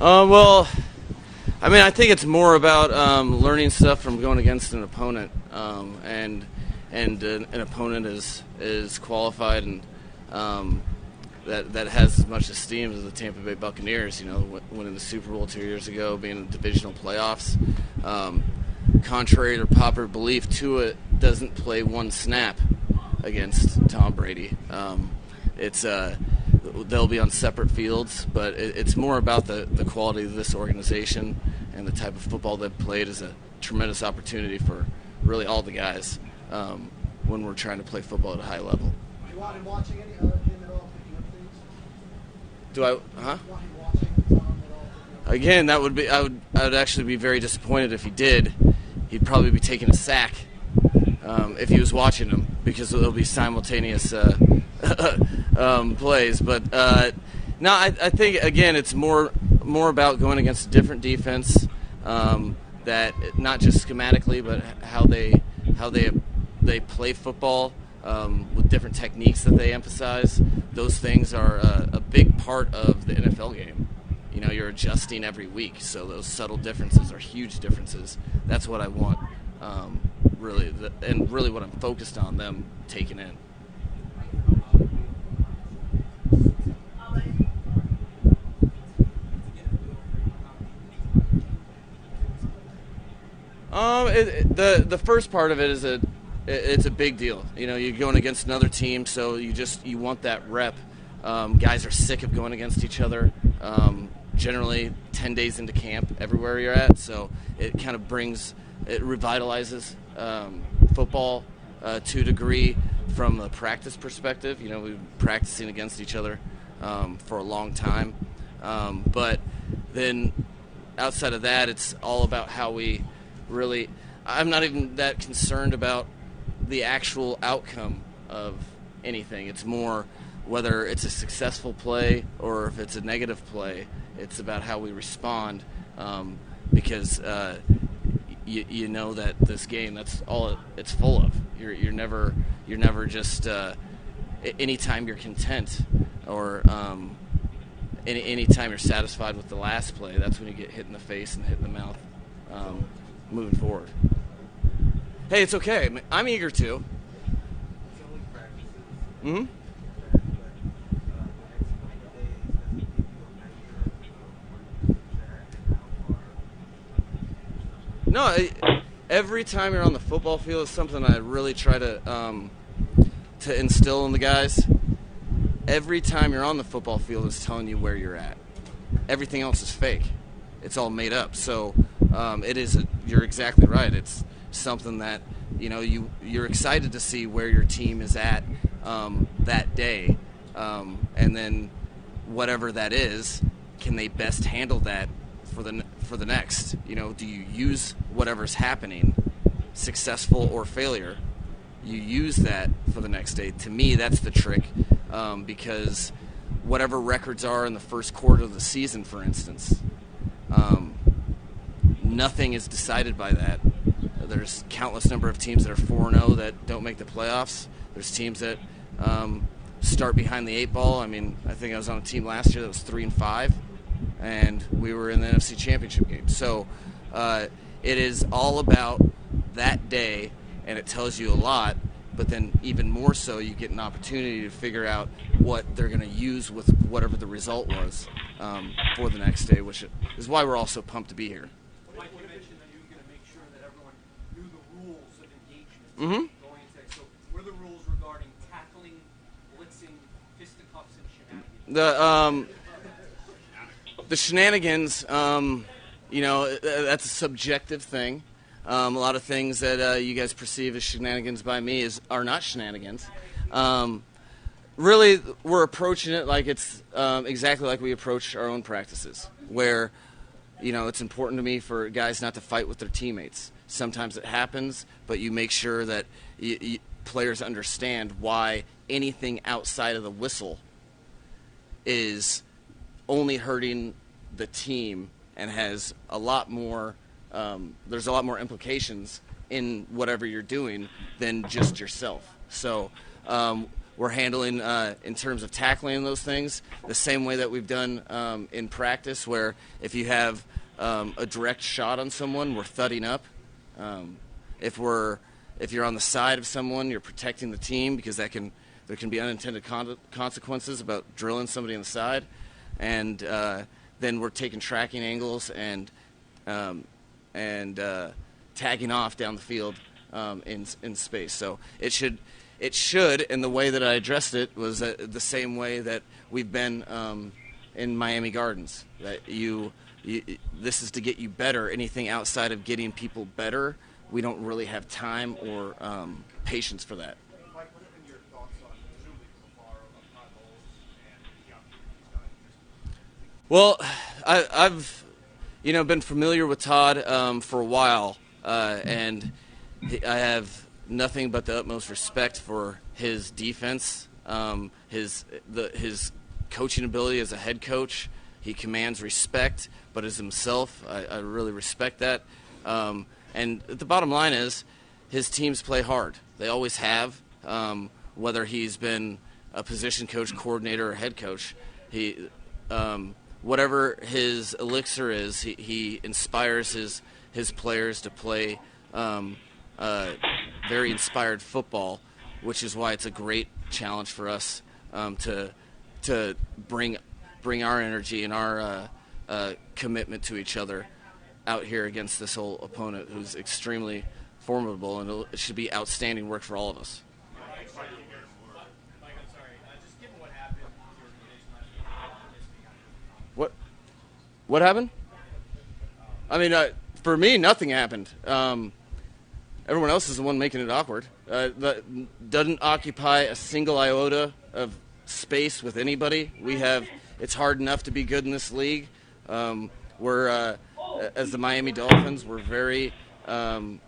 Well, I mean, I think it's more about learning stuff from going against an opponent, and an opponent is qualified and that has as much esteem as the Tampa Bay Buccaneers. You know, winning the Super Bowl 2 years ago, being in the divisional playoffs. Contrary to popular belief, Tua doesn't play one snap against Tom Brady. They'll be on separate fields, but it's more about the quality of this organization and the type of football they've played is a tremendous opportunity for really all the guys when we're trying to play football at a high level. Do you want him watching him at all, picking up things? Do I? Huh? Do you want him watching Tom at all? Again, that would be. I would actually be very disappointed if he did. He'd probably be taking a sack if he was watching them because there'll be simultaneous plays. But no, I think again it's more about going against a different defense that not just schematically, but how they play football with different techniques that they emphasize. Those things are a big part of the NFL game. You know, you're adjusting every week, so those subtle differences are huge differences. That's what I want, really, and really what I'm focused on them taking in. The first part of it is it's a big deal. You know, you're going against another team, so you want that rep. Guys are sick of going against each other. Generally 10 days into camp everywhere you're at, so it kind of revitalizes football to a degree from a practice perspective. You know, we've been practicing against each other for a long time, but then outside of that, it's all about how we really, I'm not even that concerned about the actual outcome of anything. It's more whether it's a successful play or if it's a negative play. It's about how we respond, because you know that this game, that's all it's full of. You're never just anytime you're content or anytime you're satisfied with the last play. That's when you get hit in the face and hit in the mouth. Moving forward. Hey, it's okay. I'm eager to. Mm-hmm. No, every time you're on the football field is something I really try to instill in the guys. Every time you're on the football field is telling you where you're at. Everything else is fake. It's all made up. So you're exactly right. It's something that, you know, you're excited to see where your team is at that day, and then whatever that is, can they best handle that for the next? You know, do you use whatever's happening, successful or failure? You use that for the next day. To me, that's the trick, because whatever records are in the first quarter of the season, for instance, nothing is decided by that. There's countless number of teams that are 4-0 that don't make the playoffs. There's teams that start behind the 8 ball. I mean, I think I was on a team last year that was 3-5, and we were in the NFC Championship game. So it is all about that day, and it tells you a lot. But then even more so, you get an opportunity to figure out what they're going to use with whatever the result was for the next day, which is why we're all so pumped to be here. Mike, you mentioned that you were going to make sure that everyone knew the rules of engagement going into that. So what are the rules regarding tackling, blitzing, fisticuffs, and shenanigans? The shenanigans, you know, that's a subjective thing. A lot of things that you guys perceive as shenanigans by me are not shenanigans. Really, we're approaching it like it's exactly like we approach our own practices, where, you know, it's important to me for guys not to fight with their teammates. Sometimes it happens, but you make sure that players understand why anything outside of the whistle is only hurting the team and has a lot more. There's a lot more implications in whatever you're doing than just yourself. So we're handling in terms of tackling those things the same way that we've done in practice, where if you have a direct shot on someone, we're thudding up. If you're on the side of someone, you're protecting the team, because there can be unintended consequences about drilling somebody on the side. And then we're taking tracking angles and tagging off down the field in space. So it should, and the way that I addressed it was the same way that we've been in Miami Gardens. That this is to get you better. Anything outside of getting people better, we don't really have time or patience for that. Mike, what have been your thoughts on presumably from afar of Todd Bowles and the opportunity he's got? Well, I've been familiar with Todd for a while, and I have nothing but the utmost respect for his defense, his coaching ability as a head coach. He commands respect, but as himself, I really respect that. And the bottom line is, his teams play hard. They always have, whether he's been a position coach, coordinator, or head coach. He, whatever his elixir is, he inspires his players to play very inspired football, which is why it's a great challenge for us to bring our energy and our commitment to each other out here against this whole opponent who's extremely formidable, and it should be outstanding work for all of us. Mike, I'm sorry. Just given what happened with your organization last week, What happened? I mean, for me, nothing happened. Everyone else is the one making it awkward. That doesn't occupy a single iota of space with anybody. It's hard enough to be good in this league. We're as the Miami Dolphins, we're very all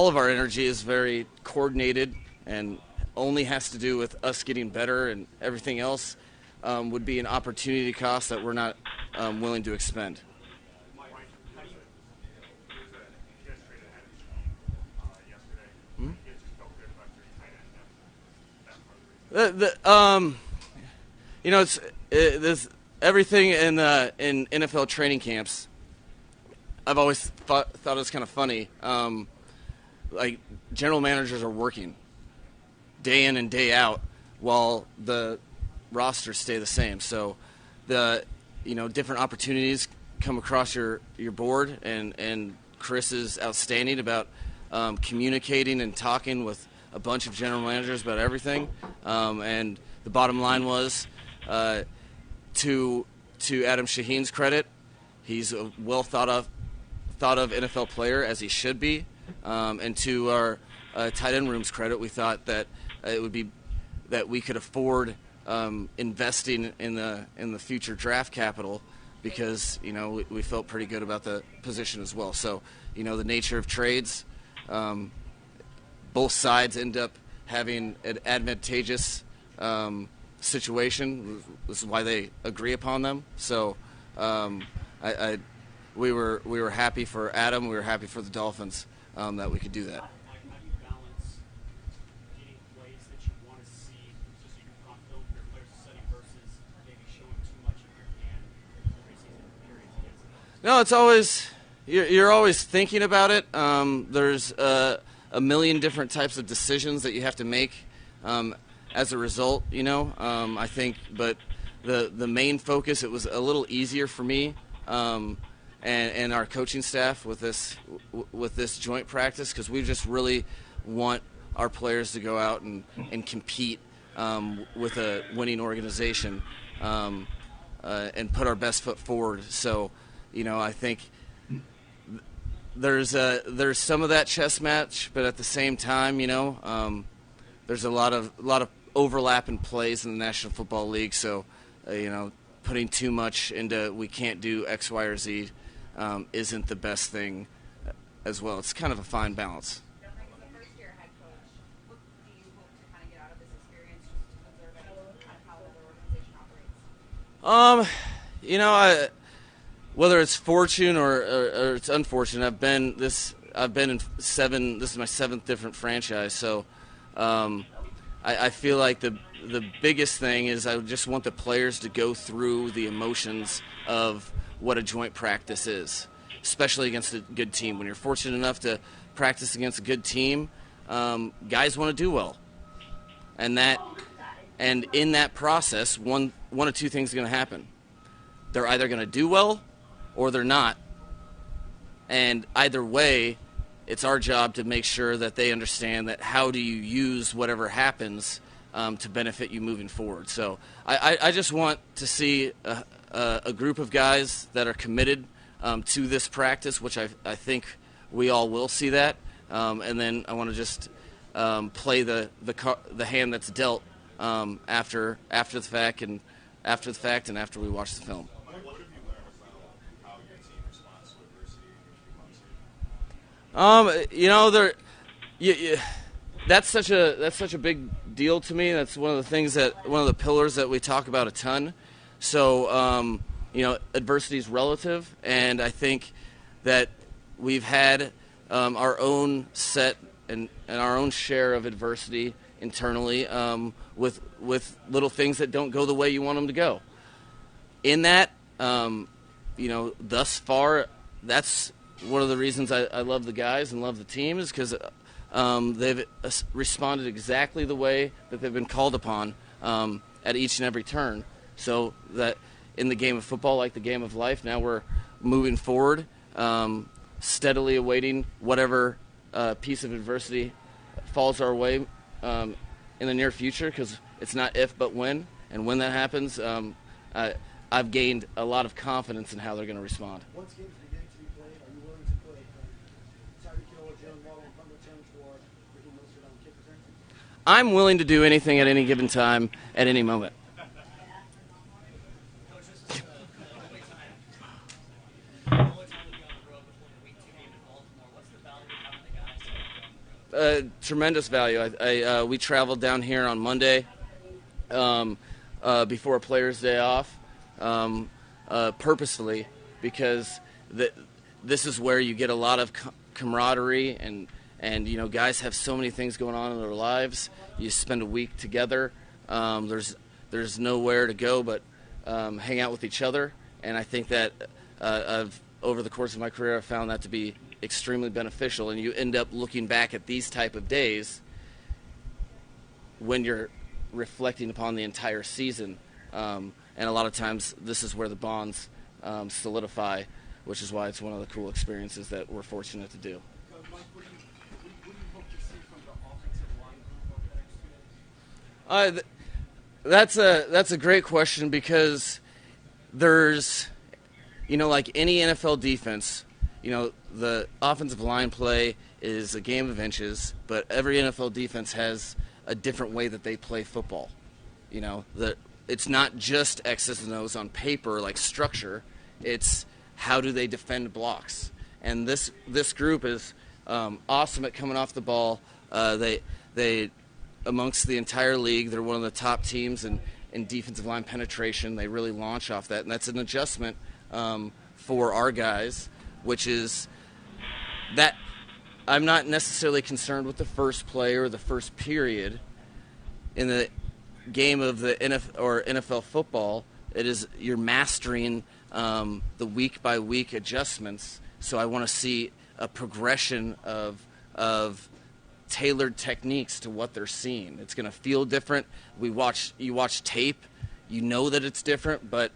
of our energy is very coordinated and only has to do with us getting better, and everything else would be an opportunity cost that we're not willing to expend. It's everything in NFL training camps. I've always thought it was kind of funny. Like, general managers are working day in and day out while the rosters stay the same. So different opportunities come across your board, and Chris is outstanding about communicating and talking with a bunch of general managers about everything. And the bottom line was, to Adam Shaheen's credit, he's a well thought of NFL player, as he should be. And to our tight end room's credit, we thought that it would be that we could afford investing in the future draft capital, because we felt pretty good about the position as well. So the nature of trades, both sides end up having an advantageous situation. This is why they agree upon them. So we were happy for Adam. We were happy for the Dolphins that we could do that. How do you balance getting plays that you want to see so you can put on film for your players to study versus maybe showing too much of your hand in the preseason periods against them? No, it's always you're always thinking about it. There's a million different types of decisions that you have to make as a result. I think, but the main focus, it was a little easier for me and our coaching staff with this joint practice, because we just really want our players to go out and compete with a winning organization and put our best foot forward. So, I think there's some of that chess match, but at the same time, there's a lot of overlap in plays in the National Football League. So, putting too much into we can't do X, Y, or Z isn't the best thing as well. It's kind of a fine balance. As a first-year head coach, what do you hope to kind of get out of this experience, just observing kind of how the organization operates? Whether it's fortune or it's unfortunate, I've been in 7. This is my 7th different franchise, so I feel like the biggest thing is I just want the players to go through the emotions of what a joint practice is, especially against a good team. When you're fortunate enough to practice against a good team, guys want to do well, and in that process, one of two things are going to happen. They're either going to do well or they're not, and either way, it's our job to make sure that they understand that how do you use whatever happens to benefit you moving forward. So I just want to see a group of guys that are committed to this practice, which I think we all will see that. And then I want to just play the hand that's dealt after the fact and after we watch the film. What have you learned about how your team responds to adversity in your few months here? That's such a big deal to me. That's one of the pillars that we talk about a ton. So adversity is relative, and I think that we've had our own set and our own share of adversity internally with little things that don't go the way you want them to go. In that, thus far, that's one of the reasons I love the guys and love the team is because they've responded exactly the way that they've been called upon at each and every turn. So that in the game of football, like the game of life, now we're moving forward, steadily awaiting whatever piece of adversity falls our way in the near future, because it's not if but when. And when that happens, I've gained a lot of confidence in how they're going to respond. Once games begin to be played, are you willing to put Tyreek Hill or Jalen Waddle in punt returns or Ricky Mostert on kick returns? I'm willing to do anything at any given time, at any moment. Tremendous value. We traveled down here on Monday before a player's day off purposefully, because this is where you get a lot of camaraderie and guys have so many things going on in their lives. You spend a week together. There's nowhere to go but hang out with each other, and I think that over the course of my career I've found that to be extremely beneficial, and you end up looking back at these type of days when you're reflecting upon the entire season, and a lot of times this is where the bonds solidify, which is why it's one of the cool experiences that we're fortunate to do. Mike, what do you hope to see from the offensive line group over the next 2 days? That's a great question, because there's, like any NFL defense, the offensive line play is a game of inches, but every NFL defense has a different way that they play football. It's not just X's and O's on paper like structure. It's how do they defend blocks. And this group is awesome at coming off the ball. They amongst the entire league, they're one of the top teams in defensive line penetration. They really launch off that, and that's an adjustment for our guys, which is that I'm not necessarily concerned with the first play or the first period in the game of the NFL football. It is you're mastering the week by week adjustments. So I want to see a progression of tailored techniques to what they're seeing. It's going to feel different. You watch tape, you know that it's different, but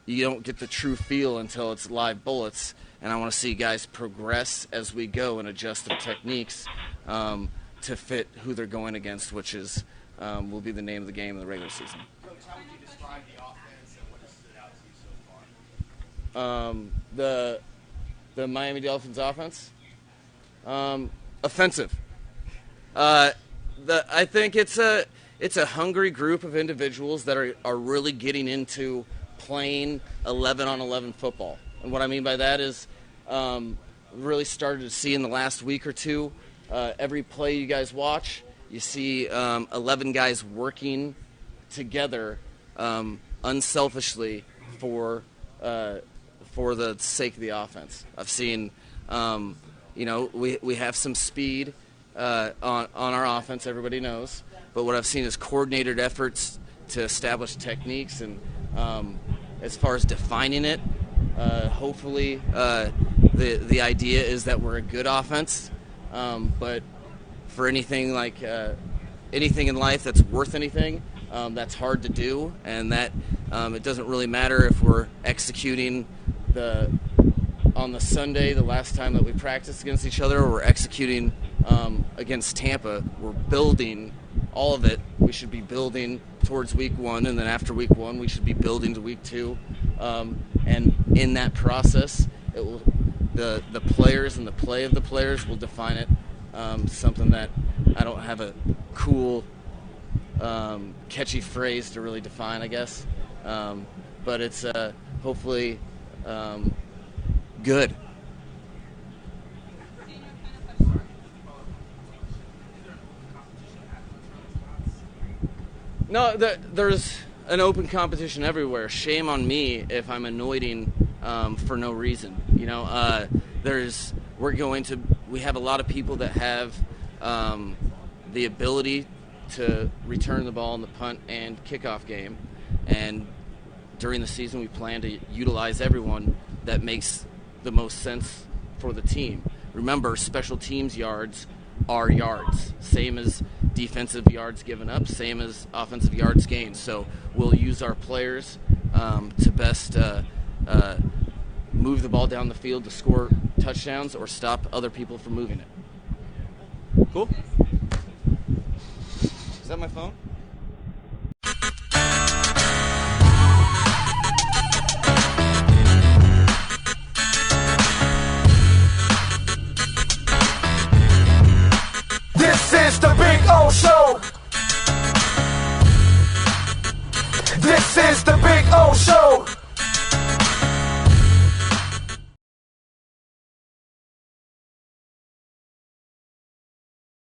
you don't get the true feel until it's live bullets. And I want to see guys progress as we go and adjust their techniques to fit who they're going against, which is will be the name of the game in the regular season. Coach, how would you describe the offense and what has stood out to you so far? The Miami Dolphins offense, offensive. I think it's a hungry group of individuals that are really getting into playing 11-on-11 football. And what I mean by that is really started to see in the last week or two, every play you guys watch, you see 11 guys working together unselfishly for the sake of the offense. I've seen, we have some speed. on our offense, everybody knows. But what I've seen is coordinated efforts to establish techniques, and as far as defining it, hopefully the idea is that we're a good offense. But for anything anything in life that's worth anything, that's hard to do, and that it doesn't really matter if we're executing on the Sunday, the last time that we practiced against each other, or we're executing against Tampa. We're building all of it. We should be building towards week 1, and then after week 1, we should be building to week 2. And in that process, the players and the play of the players will define it. Something that I don't have a cool, catchy phrase to really define, I guess. But it's hopefully good. No, there's an open competition everywhere. Shame on me if I'm anointing for no reason. You know, we have a lot of people that have the ability to return the ball in the punt and kickoff game, and during the season we plan to utilize everyone that makes the most sense for the team. Remember, special teams yards are yards, same as defensive yards given up, same as offensive yards gained. So we'll use our players to best move the ball down the field to score touchdowns or stop other people from moving it. Cool? Is that my phone? This is the Big O Show. This is the Big O Show.